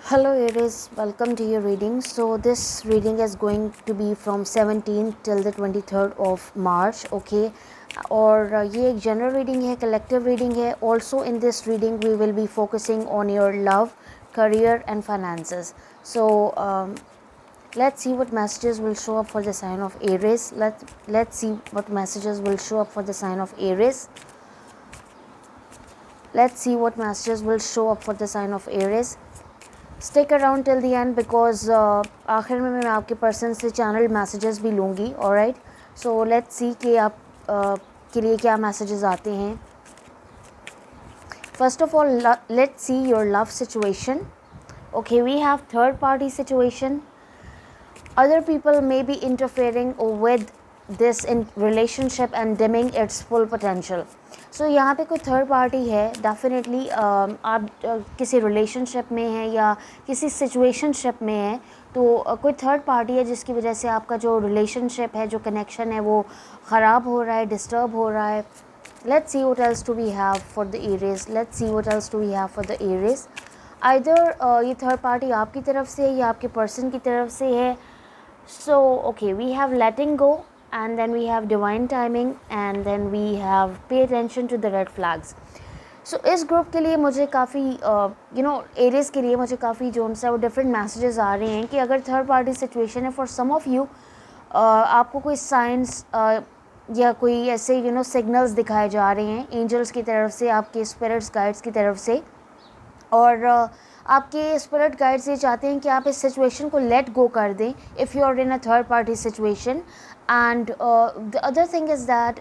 Hello Aries, welcome to your reading. So this reading is going to be from 17th till the 23rd of March, okay? और ये एक general reading है, collective reading है. Also in this reading we will be focusing on your love, career and finances. So let's see what messages will show up for the sign of Aries. Let's see what messages will show up for the sign of Aries. Let's see what messages will show up for the sign of Aries. Stick around till the and because आखिर में मैं आपके person से channel messages भी लूँगी. Alright, so let's see कि आप के लिए क्या मैसेजेस आते हैं. First of all let's see your love situation. Okay, we have third party situation. Other people may be interfering with this in relationship and dimming its full potential. So यहाँ पे कोई थर्ड पार्टी है. Definitely आप किसी relationship में हैं या किसी सिचुएशनशिप में हैं, तो कोई थर्ड पार्टी है जिसकी वजह से आपका जो रिलेशनशिप है, जो कनेक्शन है, वो ख़राब हो रहा है, डिस्टर्ब हो रहा है. Let's see what else do we have for the Aries. Let's see what else do we have for the Aries. Either ये थर्ड पार्टी आपकी तरफ से है या आपके पर्सन की तरफ से है. So okay, we have letting go, and then we have divine timing, and then we have pay attention to the red flags. So इस ग्रुप के लिए मुझे काफ़ी एरियस के लिए मुझे काफ़ी जो है वो डिफरेंट मैसेजेस आ रहे हैं कि अगर थर्ड पार्टी सिचुएशन है, फॉर सम ऑफ यू आपको कोई साइंस या कोई ऐसे सिग्नल्स दिखाए जा रहे हैं एंजल्स की तरफ से, आपके स्पिरिट्स गाइड्स की तरफ से. और आपके स्पिरिट गाइड्स ये चाहते हैं कि आप इस सिचुएशन को लेट गो कर दें if you are in a third party situation. And the other thing is that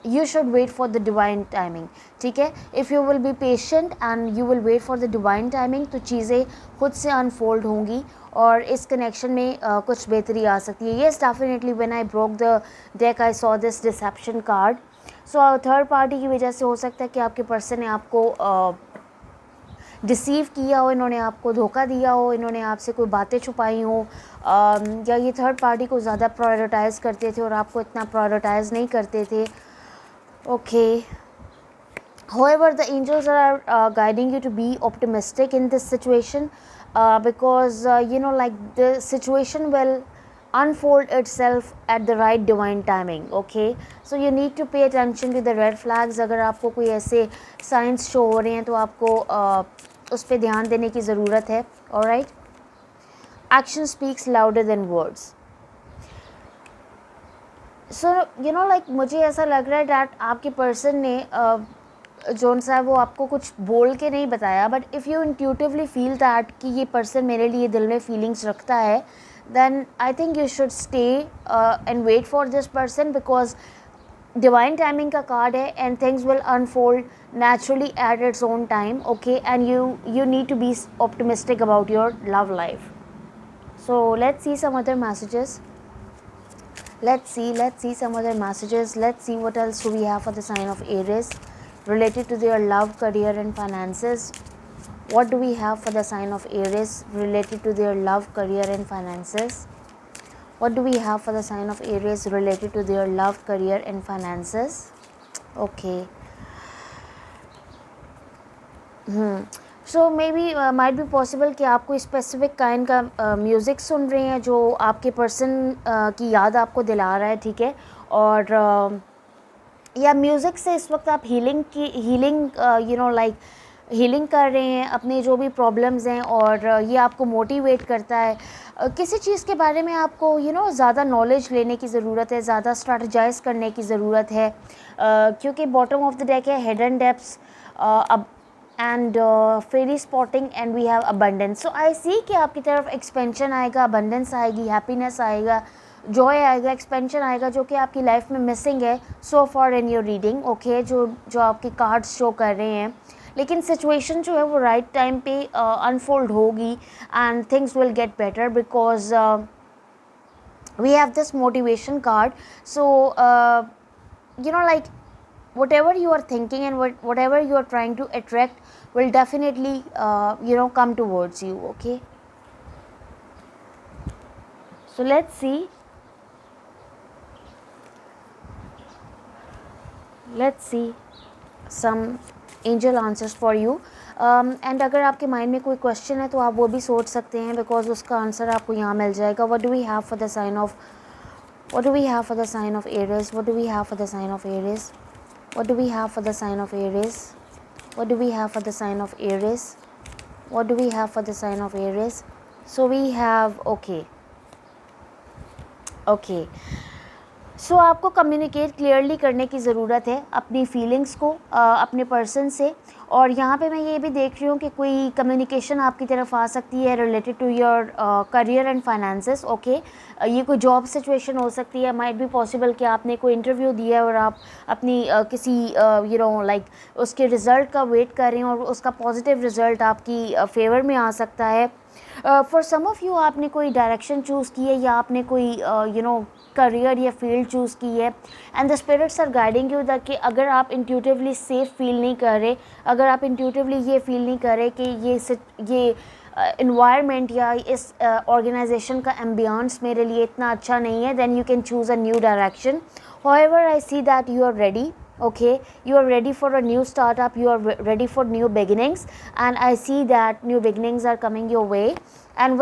you should wait for the divine timing. ठीक है, if you will be patient and you will wait for the divine timing, तो चीज़ें खुद से unfold होंगी और इस connection में कुछ बेहतरी आ सकती है. Yes, definitely when I broke the deck I saw this deception card. So third party की वजह से हो सकता है कि आपके पर्सन ने आपको डिसीव किया हो, इन्होंने आपको धोखा दिया हो, इन्होंने आपसे कोई बातें छुपाई हो, या ये थर्ड पार्टी को ज़्यादा प्रायोरिटाइज़ करते थे और आपको इतना प्रायोरिटाइज़ नहीं करते थे. Okay, however the angels are guiding you to be optimistic in this situation, because like the situation will unfold itself at the right divine timing. Okay, so you need to pay attention to the red flags. अगर आपको कोई ऐसे science show हो रहे हैं तो आपको उस पर ध्यान देने की ज़रूरत है. Alright, action speaks louder than words. So like मुझे ऐसा लग रहा है डैट आपके पर्सन ने जोन सा वो आपको कुछ बोल के नहीं बताया, but if you intuitively feel that कि ये पर्सन मेरे लिए दिल में फीलिंग्स रखता है, then I think you should stay and wait for this person, because divine timing का कार्ड है and things will unfold naturally at its own time. Okay, and you need to be optimistic about your love life. So let's see some other messages. Let's see some other messages. Let's see what else do we have for the sign of Aries related to their love, career and finances. What do we have for the sign of Aries related to their love, career and finances? What do we have for the sign of Aries related to their love, career and finances? Okay. So may be might be possible कि आप कोई specific kind का music सुन रहे हैं जो आपके person की याद आपको दिला रहा है. ठीक है, और या म्यूज़िक से इस वक्त आप हीलिंग लाइक हीलिंग कर रहे हैं अपने जो भी प्रॉब्लम्स हैं, और ये आपको मोटिवेट करता है. किसी चीज़ के बारे में आपको ज़्यादा नॉलेज लेने की ज़रूरत है, ज़्यादा स्ट्रैटेजाइज करने की ज़रूरत है, क्योंकि बॉटम ऑफ द डेक है hidden depths and fairy spotting and we have abundance. So I see कि आपकी तरफ एक्सपेंशन आएगा, अबंडेंस आएगी, हैप्पीनेस आएगा, जॉय आएगा, एक्सपेंशन आएगा, जो कि आपकी लाइफ में मिसिंग है so for in your reading. Okay, जो आपके कार्ड्स शो कर रहे हैं, लेकिन सिचुएशन जो है वो राइट टाइम पे अनफोल्ड होगी and things will get better, because we have this motivation card. So like whatever you are thinking and whatever you are trying to attract will definitely come towards you. Okay, so let's see some angel answers for you. And अगर आपके mind में कोई question है तो आप वो भी सोच सकते हैं, बिकॉज उसका आंसर आपको यहाँ मिल जाएगा. What do we have for the sign of What do we have for the sign of Aries? What do we have for the sign of Aries? What do we have for the sign of Aries? What do we have for the sign of Aries? What do we have for the sign of Aries? So we have, okay. सो आपको communicate clearly करने की ज़रूरत है अपनी feelings को अपने person से. और यहाँ पे मैं ये भी देख रही हूँ कि कोई कम्युनिकेशन आपकी तरफ आ सकती है related to your career and finances. Okay, ये कोई जॉब सिचुएशन हो सकती है. माइट बी पॉसिबल कि आपने कोई इंटरव्यू दिया है और आप अपनी किसी लाइक उसके रिज़ल्ट का वेट कर रहे हैं और उसका पॉजिटिव रिज़ल्ट आपकी फेवर में आ सकता है. फॉर सम ऑफ़ यू आपने कोई डायरेक्शन चूज़ की है या आपने कोई करियर या फील्ड चूज़ की है, and the spirits are guiding you that कि अगर आप इंट्यूटिवली सेफ फील नहीं कर रहे, अगर आप इंट्यूटिवली ये फील नहीं कर रहे कि ये इन्वायरमेंट या इस ऑर्गेनाइजेशन का एम्बियंस मेरे लिए इतना अच्छा नहीं है, then you can choose a new direction. However I see that you are ready. Okay, you are ready for a new startup, you are ready for new beginnings, and I see that new beginnings are coming your way, and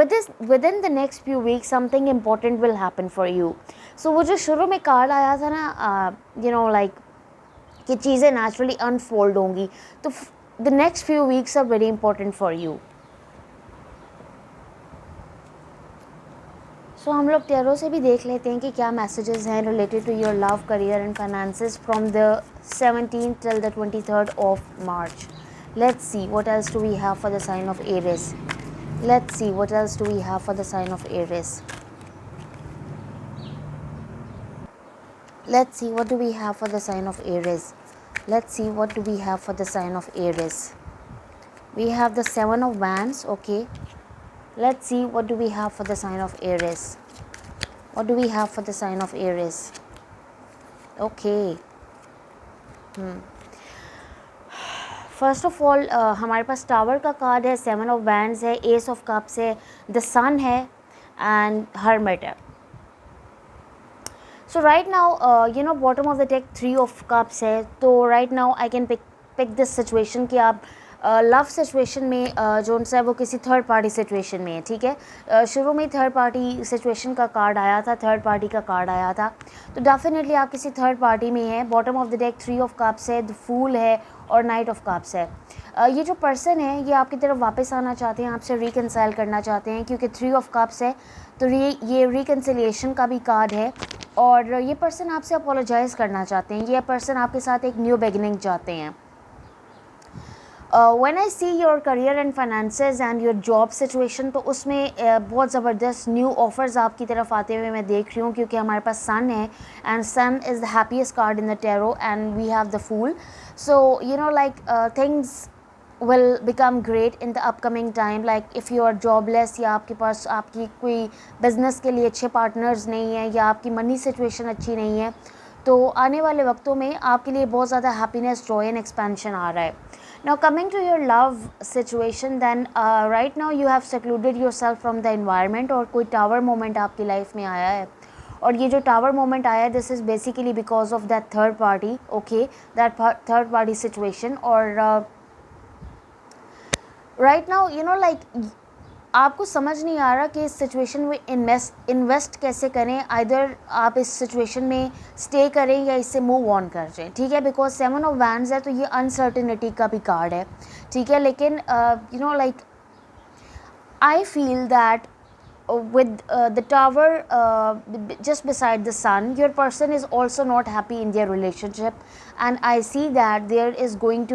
within the next few weeks something important will happen for you. So वो जो शुरू में card आया था ना like कि चीज़ें naturally unfold होंगी, तो the next few weeks are very important for you. सो हम लोग टैरो से भी देख लेते हैं कि क्या मैसेजेस हैं related to your love, career and finances from the 17th till the 23rd of March. Let's see what else do we have for the sign of Aries. Let's see what else do we have for the sign of Aries. Let's see what do we have for the sign of Aries. Let's see what do we have for the sign of Aries. We have the 7 of Wands. Okay, let's see what do we have for the sign of Aries. What do we have for the sign of Aries? Okay. First of all हमारे पास tower का card है, 7 of Wands है, S of cups है, the सन है and hermit है. So right now, bottom of the deck 3 of cups है. तो right now I can pick this situation कि आप लव सिचुएशन में जो सा है वो किसी थर्ड पार्टी सिचुएशन में है. ठीक है, शुरू में थर्ड पार्टी सिचुएशन का कार्ड आया था, थर्ड पार्टी का कार्ड आया था, तो डेफिनेटली आप किसी थर्ड पार्टी में है. Bottom of the deck 3 of cups है, द फूल है और नाइट ऑफ कप्स है. ये जो पर्सन है ये आपकी तरफ वापस आना चाहते हैं, आपसे रिकनसाइल करना चाहते हैं, क्योंकि 3 ऑफ कप्स है तो ये रिकनसिलिएशन का भी कार्ड है. और ये पर्सन आपसे अपोलोजाइज़ करना चाहते हैं, ये पर्सन आपके साथ एक न्यू बिगिनिंग चाहते हैं. When I see your career and finances and your job situation, तो उसमें बहुत ज़बरदस्त न्यू ऑफ़र्स आपकी तरफ आते हुए मैं देख रही हूँ, क्योंकि हमारे पास सन है and sun is the happiest card in the tarot and we have the fool. So थिंग्स will become great in the upcoming time. Like if you are jobless या आपके पास आपकी कोई बिज़नेस के लिए अच्छे पार्टनर्स नहीं है या आपकी मनी सिचुएशन अच्छी नहीं है, तो आने वाले वक्तों में आपके लिए बहुत ज़्यादा हैप्पीनेस, जॉय एंड एक्सपेंशन आ रहा है. Now coming to your love situation, then right now you have secluded yourself from the environment, और कोई टावर मोमेंट आपकी लाइफ में आया है, और ये जो टावर मोमेंट आया है this is basically because of that third party. Okay, that third party situation. और राइट नाउ आपको समझ नहीं आ रहा कि इस सिचुएशन में इन्वेस्ट कैसे करें. आइदर आप इस सिचुएशन में स्टे करें या इससे मूव ऑन कर जाएं. ठीक है, बिकॉज 7 ऑफ Wands है तो ये अनसर्टिनिटी का भी कार्ड है. ठीक है, लेकिन I feel that with the tower just beside the sun, your person is also not happy in their relationship, and I see that there is going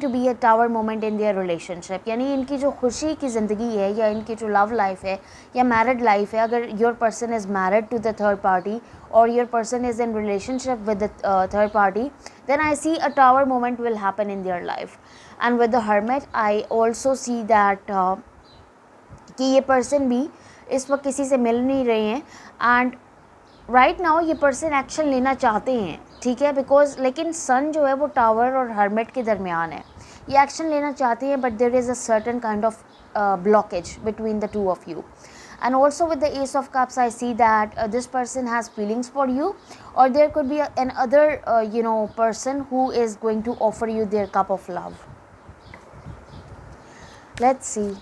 to be a tower moment in their relationship. यानी इनकी जो खुशी की ज़िंदगी है या इनकी जो लव लाइफ है या मैरिड लाइफ है, अगर your person is married to the third party or your person is in relationship with the third party, then I see a tower moment will happen in their life. And with the hermit I also see that कि ये person भी इस वक्त किसी से मिल नहीं रहे हैं, एंड राइट नाउ ये पर्सन एक्शन लेना चाहते हैं. ठीक है, बिकॉज लेकिन सन जो है वो टावर और हर्मिट के दरमियान है, ये एक्शन लेना चाहते हैं, but there is a certain kind of blockage between the two of you. And also with the Ace of Cups, I see that this person has feelings for you, or there could be another person who is going to offer you their cup of love. Let's see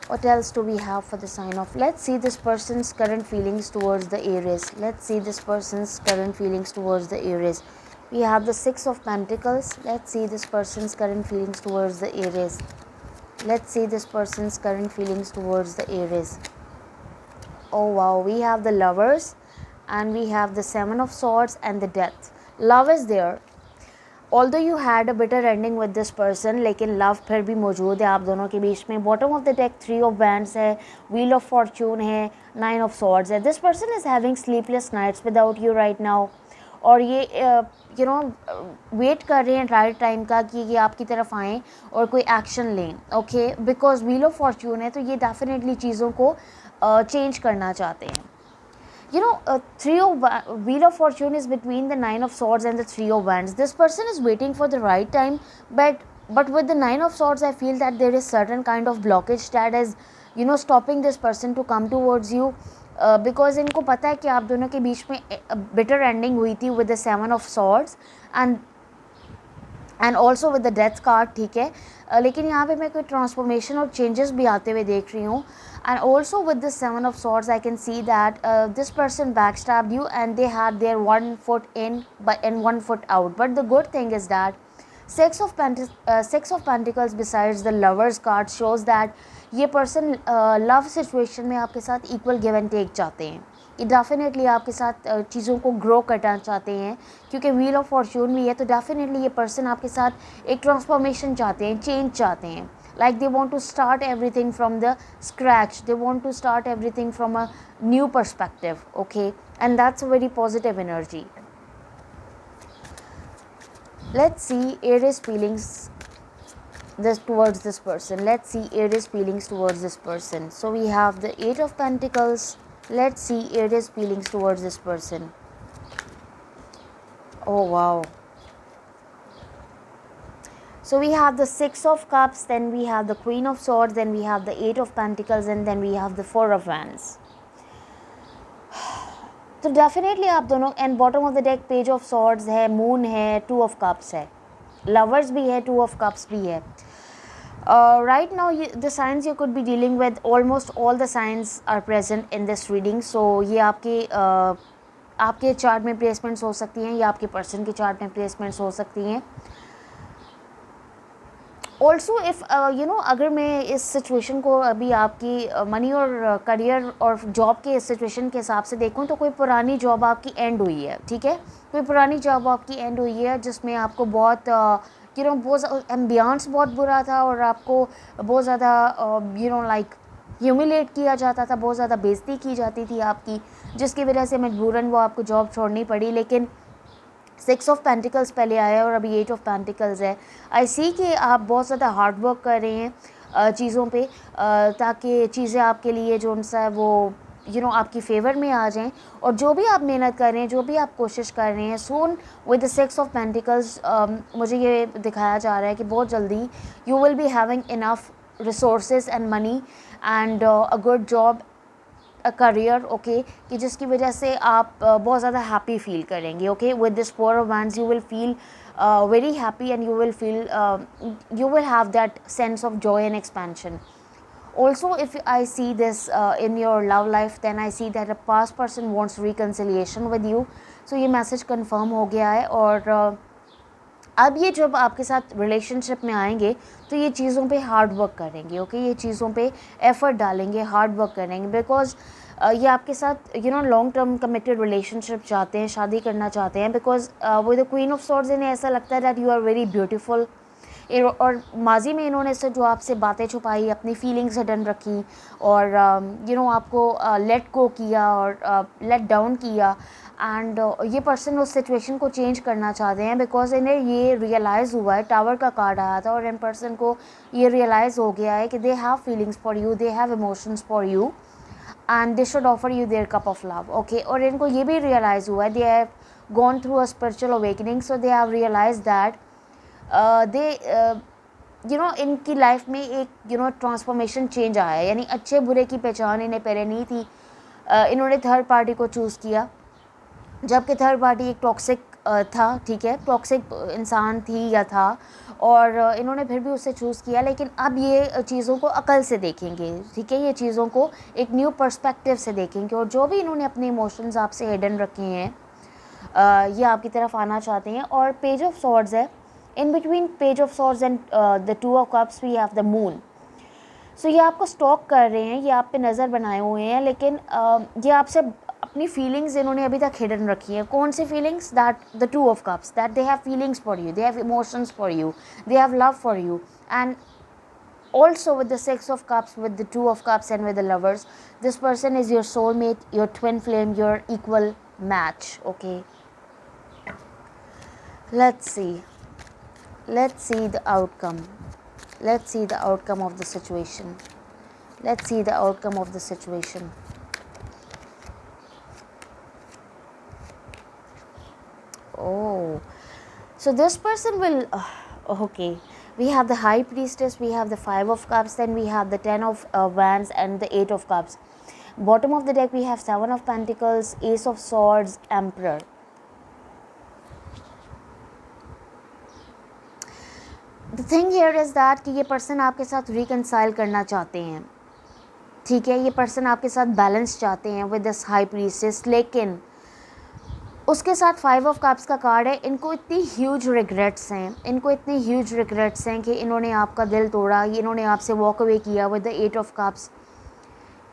what else do we have for the sign of. Let's see this person's current feelings towards the Aries. Let's see this person's current feelings towards the Aries. We have the Six of Pentacles. Let's see this person's current feelings towards the Aries. Let's see this person's current feelings towards the Aries. Oh wow, we have the Lovers and we have the Seven of Swords and the Death. Love is there. Although you had a bitter ending with this person, लेकिन love फिर भी मौजूद है आप दोनों के बीच में. Bottom of the deck 3 of Wands है, Wheel of Fortune है, 9 of Swords है. This person is having sleepless nights without you right now. और ये वेट कर रहे हैं राइट टाइम का कि ये आपकी तरफ आएँ और कोई एक्शन लें. Okay, because wheel of Fortune है तो ये डेफिनेटली चीज़ों को चेंज करना चाहते हैं. Wheel of Fortune is between the 9 of Swords and the 3 of Wands. This person is waiting for the right time, but with the 9 of Swords, I feel that there is certain kind of blockage that is, stopping this person to come towards you. Because इनको पता है कि आप दोनों के बीच में bitter ending हुई थी with the 7 of Swords and also with the Death card. ठीक है, लेकिन यहाँ पे मैं कोई ट्रांसफॉर्मेशन और चेंजेस भी आते हुए देख रही हूँ. And also with the 7 of Swords, I can see that this person backstabbed you and they had their one foot in and one foot out. But the good thing is that Six of Pentacles besides the Lovers card shows that ये person love situation में आपके साथ equal give and take चाहते हैं. ये definitely आपके साथ चीज़ों को ग्रो करना चाहते हैं क्योंकि व्हील ऑफ फॉर्च्यून भी है. तो डेफिनेटली ये पर्सन आपके साथ एक ट्रांसफॉर्मेशन चाहते हैं, चेंज चाहते हैं. Like they want to start everything from the scratch. They want to start everything from a new perspective. Okay, and that's a very positive energy. Let's see Aries feelings towards this person. Let's see Aries feelings towards this person. So we have the 8 of Pentacles. Let's see Aries feelings towards this person. Oh wow. So we have the 6 of Cups, then we have the Queen of Swords, then we have the 8 of Pentacles, and then we have the 4 of Wands. तो definitely आप दोनों, and bottom of the deck page of swords है, moon है, 2 of cups है, lovers भी है, 2 of cups भी है. Right now the signs you could be dealing with, almost all the signs are present in this reading. So ये आपके chart में प्लेसमेंट्स हो सकती हैं या आपके पर्सन के चार्ट में प्लेसमेंट्स हो सकती हैं. ऑल्सो इफ़ अगर मैं इस सिचुएशन को अभी आपकी मनी और करियर और जॉब के सिचुएशन के हिसाब से देखूं तो कोई पुरानी जॉब आपकी एंड हुई है. ठीक है, कोई पुरानी जॉब आपकी एंड हुई है जिसमें आपको बहुत बहुत एम्बियंस बहुत बुरा था और आपको बहुत ज़्यादा लाइक ह्यूमिलेट किया जाता था, बहुत ज़्यादा बेइज्जती की जाती थी आपकी, जिसकी वजह से मजबूरन वो आपको जॉब छोड़नी पड़ी. लेकिन 6 ऑफ पेंटिकल्स पहले आया और अभी 8 ऑफ पेंटिकल्स है. आई सी कि आप बहुत ज़्यादा हार्ड वर्क कर रहे हैं चीज़ों पे ताकि चीज़ें आपके लिए जो उनसा है वो आपकी फेवर में आ जाएं. और जो भी आप मेहनत कर रहे हैं, जो भी आप कोशिश कर रहे हैं, soon with the 6 of pentacles मुझे ये दिखाया जा रहा है कि बहुत जल्दी you will be having enough resources and money and a good job, a career. Okay, कि जिसकी वजह से आप बहुत ज़्यादा हैप्पी फील करेंगे. Okay, with this 4 of wands you will feel very happy and you will have that sense of joy and expansion. Also, if I see this in your love life, then I see that a past person wants reconciliation with you. So ये message confirm हो गया है. और अब ये जब आपके साथ रिलेशनशिप में आएंगे तो ये चीज़ों पे हार्ड वर्क करेंगे. ओके, ये चीज़ों पे एफर्ट डालेंगे, हार्ड वर्क करेंगे, बिकॉज ये आपके साथ लॉन्ग टर्म कमिटेड रिलेशनशिप चाहते हैं, शादी करना चाहते हैं. Because with the queen of swords इन्हें ऐसा लगता है that you are very beautiful. और माजी में इन्होंने से जो आपसे बातें छुपाई, अपनी फीलिंग्स हिडन रखी और आपको लेट गो किया और लेट डाउन किया. एंड ये पर्सन उस सिचुएशन को चेंज करना चाहते हैं बिकॉज इन्हें ये रियलाइज़ हुआ है, टावर का कार्ड आया था और इन पर्सन को ये रियलाइज़ हो गया है कि they have feelings for you, they have emotions for you and they should offer you their cup of love. Okay, और इनको ये भी रियलाइज़ हुआ है, they have gone through a spiritual awakening, so they have realize that इनकी life में एक transformation change आया है, यानी अच्छे बुरे की पहचान इन्हें पहले नहीं थी। इन्होंने थर्ड पार्टी को चूज़ किया, जबकि थर्ड पार्टी एक टॉक्सिक था, ठीक है, टॉक्सिक इंसान थी या था, और इन्होंने फिर भी उसे चूज़ किया। लेकिन अब ये चीज़ों को अकल से देखेंगे, ठीक है, ये चीज़ों को एक न्यू पर्सपेक्टिव से देखेंगे, और जो भी इन्होंने अपने इमोशंस आपसे हिडन रखे हैं ये आपकी तरफ आना चाहते हैं। और पेज ऑफ सॉर्ड्स है, in between page of swords and the two of cups we have the moon. So ये आपको स्टॉक कर रहे हैं, ये आप पे नज़र बनाए हुए हैं, लेकिन ये आपसे अपनी फीलिंग्स इन्होंने अभी तक हिडन रखी है। कौन सी feelings? That the two of cups, that they have feelings for you, they have emotions for you, they have love for you. And also with the six of cups, with the two of cups, and with the lovers, this person is your soulmate, your twin flame, your equal match. Okay, let's see the outcome. Let's see the outcome of the situation. Let's see the outcome of the situation. Oh, so this person will okay, we have the high priestess, we have the five of cups, then we have the 10 of wands and the 8 of cups. Bottom of the deck we have 7 of pentacles, ace of swords, emperor. The thing here is that कि ये person आपके साथ reconcile करना चाहते हैं, ठीक है, ये पर्सन आपके साथ बैलेंस चाहते हैं विद दिस हाई प्रीस्टेस, लेकिन उसके साथ फाइव ऑफ कप्स का कार्ड है। इनको इतनी ह्यूज रिग्रेट्स हैं, इनको इतनी ह्यूज रिग्रेट्स हैं कि इन्होंने आपका दिल तोड़ा, इन्होंने आपसे वॉक अवे किया with the eight of cups,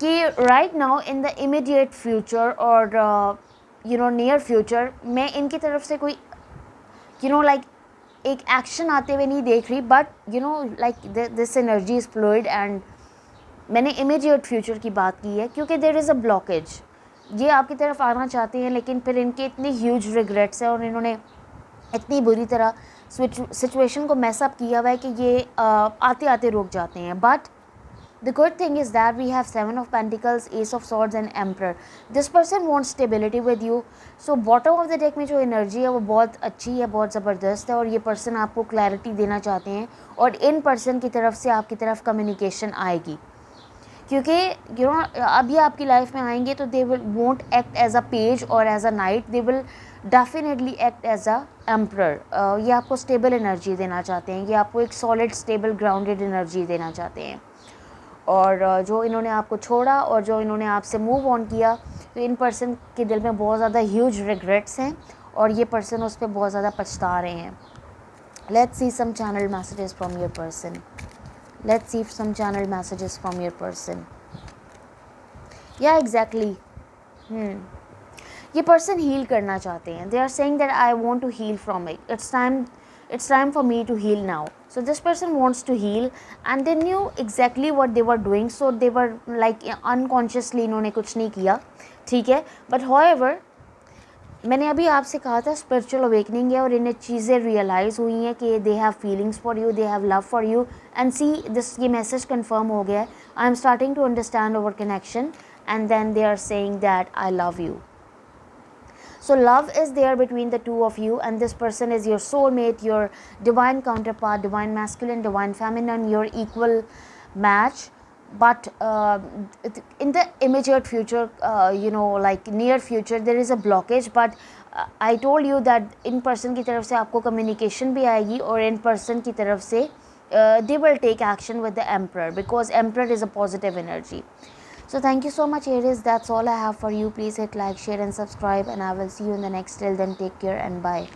कि right now in the immediate future और नियर फ्यूचर मैं इनकी तरफ से कोई लाइक एक एक्शन आते हुए नहीं देख रही, but like this energy is fluid, and मैंने इमीडिएट फ्यूचर की बात की है, क्योंकि देयर इज़ अ ब्लॉकेज। ये आपकी तरफ आना चाहते हैं, लेकिन फिर इनके इतनी ह्यूज रिग्रेट्स हैं और इन्होंने इतनी बुरी तरह सिचुएशन को मैसअप किया हुआ है कि ये आते आते रुक जाते हैं। But the good thing is that we have 7 of pentacles, ace of swords and emperor. This person wants stability with you. So bottom of the deck में जो एनर्जी है वो बहुत अच्छी है, बहुत ज़बरदस्त है, और ये पर्सन आपको क्लैरिटी देना चाहते हैं, और इन पर्सन की तरफ से आपकी तरफ कम्युनिकेशन आएगी, क्योंकि अब ये आपकी लाइफ में आएंगे तो they will won't act as a page और as a knight, they will definitely act as a emperor. ये आपको स्टेबल एनर्जी देना चाहते हैं, ये आपको एक सॉलिड स्टेबल ग्राउंडेड एनर्जी देना चाहते हैं। और जो इन्होंने आपको छोड़ा और जो इन्होंने आपसे मूव ऑन किया, तो इन पर्सन के दिल में बहुत ज़्यादा ह्यूज रिग्रेट्स हैं, और ये पर्सन उस पर बहुत ज़्यादा पछता रहे हैं। Let's see some channel messages from your person. Let's see some channel messages from your person. Yeah, exactly. ये person heal करना चाहते हैं. They are saying that I want to heal from it. It's time for me to heal now. So this person wants to heal, and they knew exactly what they were doing. So they were like unconsciously इन्होंने कुछ नहीं किया, ठीक है. But however, मैंने अभी आपसे कहा था स्पिरिचुअल अवेकनिंग है, और इन्हें चीज़ें रियलाइज़ हुई हैं कि they have feelings for you, they have love for you, and see this, ये मैसेज कंफर्म हो गया है. I am starting to understand our connection, and then they are saying that I love you. So love is there between the two of you, and this person is your soulmate, your divine counterpart, divine masculine, divine feminine, your equal match. But in the immediate future, like near future, there is a blockage. But I told you that in person की तरफ से आपको communication भी आएगी, और in person की तरफ से they will take action with the emperor, because emperor is a positive energy. So thank you so much, Aries. That's all I have for you. Please hit like, share and subscribe, and I will see you in the next. Till then, take care and bye.